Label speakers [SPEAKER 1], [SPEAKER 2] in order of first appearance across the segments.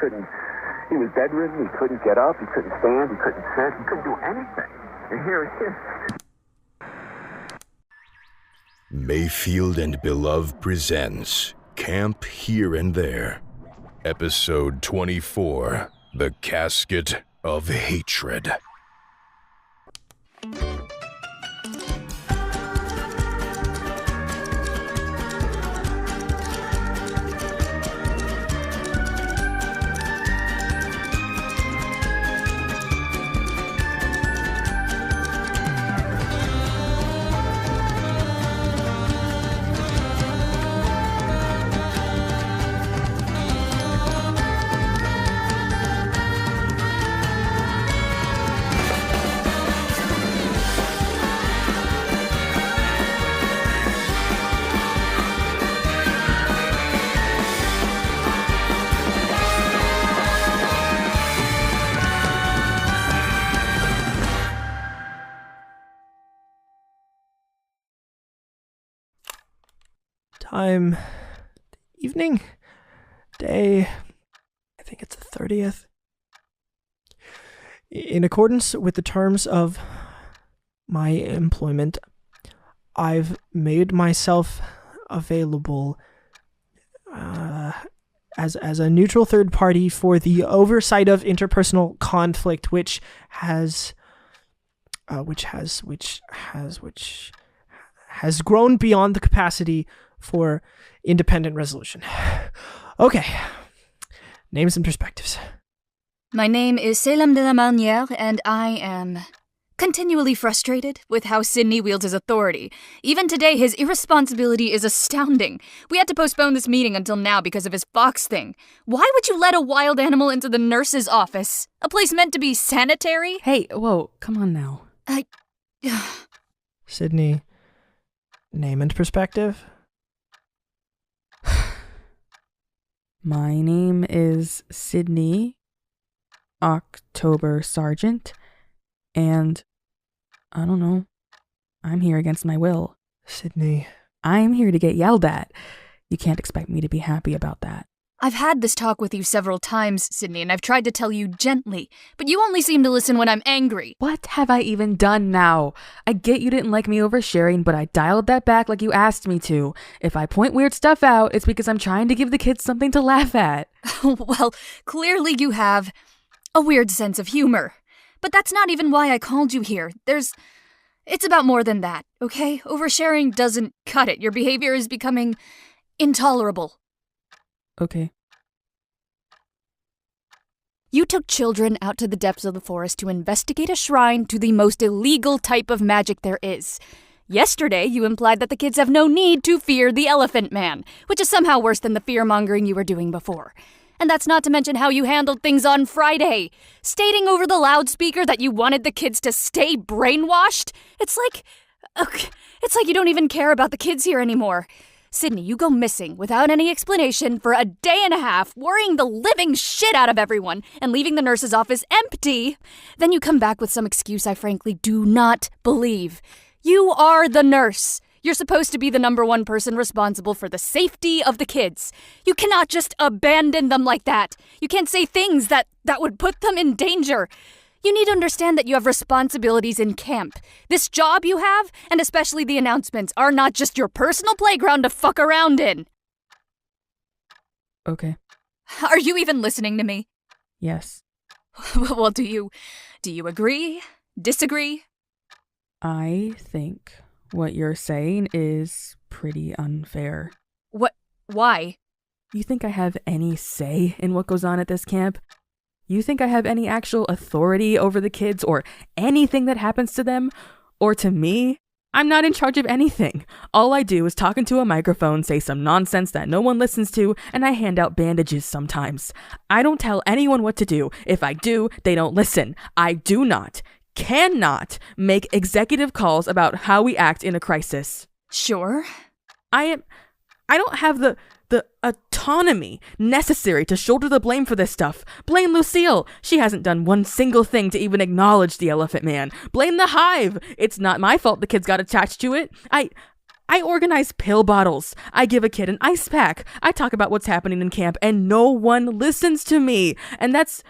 [SPEAKER 1] He was bedridden, he couldn't get up, he couldn't stand, he couldn't sit, he couldn't do anything. And here he is.
[SPEAKER 2] Mayfield and Beloved presents Camp Here and There. Episode 24, The Casket of Hatred.
[SPEAKER 3] Time, evening, day, I think it's the 30th. In accordance with the terms of my employment, I've made myself available as a neutral third party for the oversight of interpersonal conflict, which has grown beyond the capacity for independent resolution. Okay, names and perspectives.
[SPEAKER 4] My name is Salem de la Manière, and I am continually frustrated with how Sydney wields his authority. Even today, his irresponsibility is astounding. We had to postpone this meeting until now because of his fox thing. Why would you let a wild animal into the nurse's office? A place meant to be sanitary?
[SPEAKER 5] Hey, whoa, come on now.
[SPEAKER 3] Sydney, name and perspective?
[SPEAKER 5] My name is Sydney Sargent, and I don't know, I'm here against my will.
[SPEAKER 3] Sydney.
[SPEAKER 5] I'm here to get yelled at. You can't expect me to be happy about that.
[SPEAKER 4] I've had this talk with you several times, Sydney, and I've tried to tell you gently, but you only seem to listen when I'm angry.
[SPEAKER 5] What have I even done now? I get you didn't like me oversharing, but I dialed that back like you asked me to. If I point weird stuff out, it's because I'm trying to give the kids something to laugh at.
[SPEAKER 4] Well, clearly you have a weird sense of humor. But that's not even why I called you here. It's about more than that, okay? Oversharing doesn't cut it. Your behavior is becoming intolerable.
[SPEAKER 5] Okay.
[SPEAKER 4] You took children out to the depths of the forest to investigate a shrine to the most illegal type of magic there is. Yesterday, you implied that the kids have no need to fear the Elephant Man, which is somehow worse than the fear-mongering you were doing before. And that's not to mention how you handled things on Friday, stating over the loudspeaker that you wanted the kids to stay brainwashed. It's like you don't even care about the kids here anymore. Sydney, you go missing without any explanation for a day and a half, worrying the living shit out of everyone and leaving the nurse's office empty. Then you come back with some excuse I frankly do not believe. You are the nurse. You're supposed to be the number one person responsible for the safety of the kids. You cannot just abandon them like that. You can't say things that would put them in danger. You need to understand that you have responsibilities in camp. This job you have, and especially the announcements, are not just your personal playground to fuck around in.
[SPEAKER 5] Okay.
[SPEAKER 4] Are you even listening to me?
[SPEAKER 5] Yes.
[SPEAKER 4] Well, do you agree? Disagree?
[SPEAKER 5] I think what you're saying is pretty unfair.
[SPEAKER 4] What? Why?
[SPEAKER 5] You think I have any say in what goes on at this camp? You think I have any actual authority over the kids or anything that happens to them? Or to me? I'm not in charge of anything. All I do is talk into a microphone, say some nonsense that no one listens to, and I hand out bandages sometimes. I don't tell anyone what to do. If I do, they don't listen. I do not, cannot make executive calls about how we act in a crisis.
[SPEAKER 4] Sure.
[SPEAKER 5] I don't have the autonomy necessary to shoulder the blame for this stuff. Blame Lucille. She hasn't done one single thing to even acknowledge the Elephant Man. Blame the Hive. It's not my fault the kids got attached to it. I organize pill bottles. I give a kid an ice pack. I talk about what's happening in camp, and no one listens to me. And that's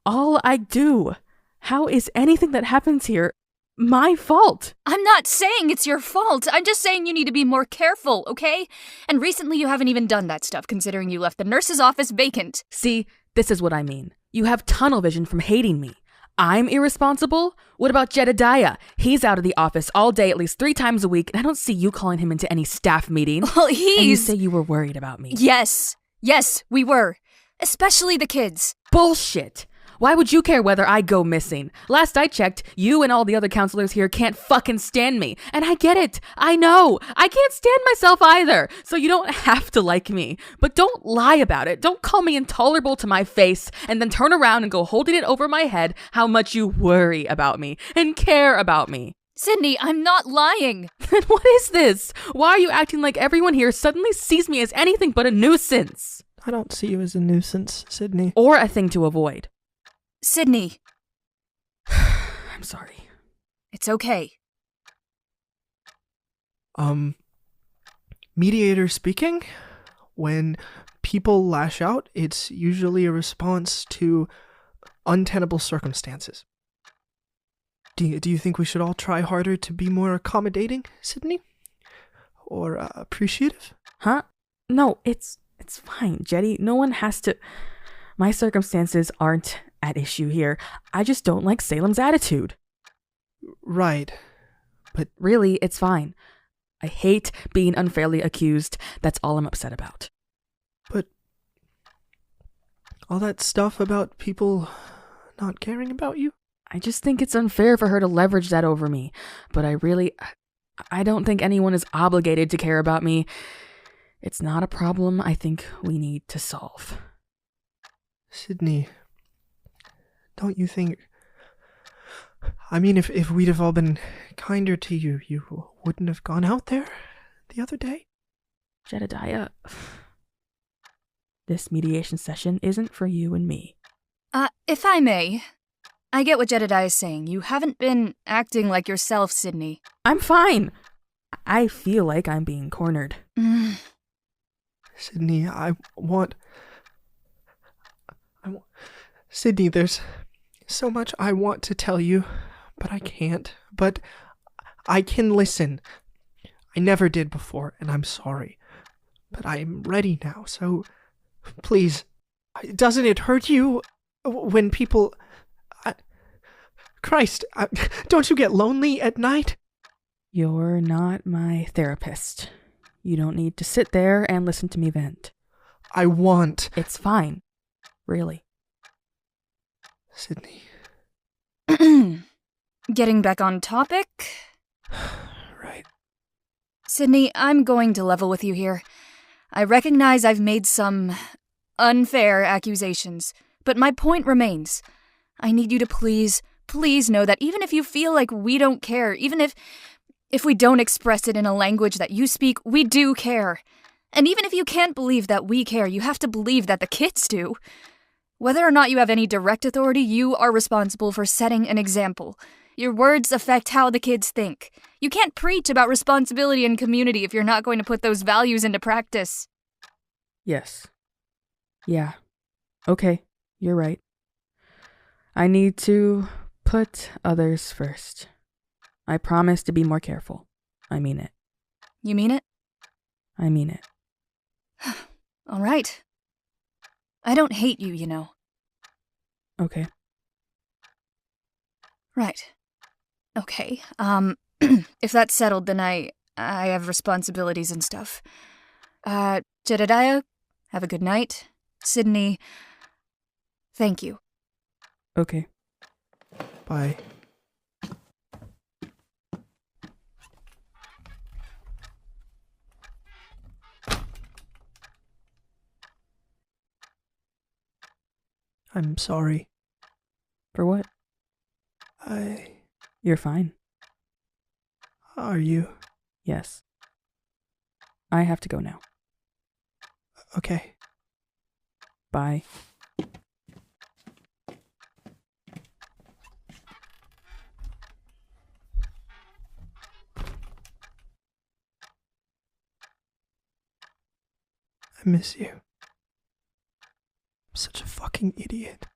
[SPEAKER 5] all I do. How is anything that happens here my fault?
[SPEAKER 4] I'm not saying it's your fault. I'm just saying you need to be more careful, okay? And recently you haven't even done that stuff, considering you left the nurse's office vacant.
[SPEAKER 5] See, this is what I mean. You have tunnel vision from hating me. I'm irresponsible? What about Jedediah? He's out of the office all day at least 3 times a week, and I don't see you calling him into any staff meeting.
[SPEAKER 4] Well,
[SPEAKER 5] And you say you were worried about me.
[SPEAKER 4] Yes, we were. Especially the kids.
[SPEAKER 5] Bullshit! Why would you care whether I go missing? Last I checked, you and all the other counselors here can't fucking stand me. And I get it. I know. I can't stand myself either. So you don't have to like me. But don't lie about it. Don't call me intolerable to my face and then turn around and go holding it over my head how much you worry about me and care about me.
[SPEAKER 4] Sydney, I'm not lying.
[SPEAKER 5] Then what is this? Why are you acting like everyone here suddenly sees me as anything but a nuisance?
[SPEAKER 3] I don't see you as a nuisance, Sydney.
[SPEAKER 5] Or a thing to avoid.
[SPEAKER 4] Sydney.
[SPEAKER 5] I'm sorry.
[SPEAKER 4] It's okay.
[SPEAKER 3] Mediator speaking. When people lash out, it's usually a response to untenable circumstances. Do you think we should all try harder to be more accommodating, Sydney? Or appreciative?
[SPEAKER 5] Huh? No, it's fine, Jetty. No one has to... My circumstances aren't at issue here. I just don't like Salem's attitude.
[SPEAKER 3] Right. But
[SPEAKER 5] really, it's fine. I hate being unfairly accused. That's all I'm upset about.
[SPEAKER 3] But all that stuff about people not caring about you?
[SPEAKER 5] I just think it's unfair for her to leverage that over me. But I don't think anyone is obligated to care about me. It's not a problem I think we need to solve.
[SPEAKER 3] Sydney, don't you think... I mean, if we'd have all been kinder to you, you wouldn't have gone out there the other day?
[SPEAKER 5] Jedediah, this mediation session isn't for you and me.
[SPEAKER 4] If I may, I get what Jedediah is saying. You haven't been acting like yourself, Sydney.
[SPEAKER 5] I'm fine. I feel like I'm being cornered.
[SPEAKER 3] Sydney, I want... Sydney, there's so much I want to tell you, but I can't. But I can listen. I never did before, and I'm sorry. But I'm ready now, so please, doesn't it hurt you when people... Christ, don't you get lonely at night?
[SPEAKER 5] You're not my therapist. You don't need to sit there and listen to me vent.
[SPEAKER 3] I want...
[SPEAKER 5] It's fine. Really.
[SPEAKER 3] Sydney.
[SPEAKER 4] Getting back on topic?
[SPEAKER 3] Right.
[SPEAKER 4] Sydney, I'm going to level with you here. I recognize I've made some unfair accusations, but my point remains. I need you to please know that even if you feel like we don't care, even if we don't express it in a language that you speak, we do care. And even if you can't believe that we care, you have to believe that the kids do. Whether or not you have any direct authority, you are responsible for setting an example. Your words affect how the kids think. You can't preach about responsibility and community if you're not going to put those values into practice.
[SPEAKER 5] Yes. Yeah. Okay, you're right. I need to put others first. I promise to be more careful. I mean it.
[SPEAKER 4] You mean it?
[SPEAKER 5] I mean it.
[SPEAKER 4] All right. I don't hate you, you know.
[SPEAKER 5] Okay.
[SPEAKER 4] Right. Okay. If that's settled, then I have responsibilities and stuff. Jedediah, have a good night. Sydney, thank you.
[SPEAKER 5] Okay.
[SPEAKER 3] Bye. I'm sorry.
[SPEAKER 5] For what? You're fine.
[SPEAKER 3] Are you?
[SPEAKER 5] Yes. I have to go now.
[SPEAKER 3] Okay.
[SPEAKER 5] Bye.
[SPEAKER 3] I miss you. I'm such a fucking idiot.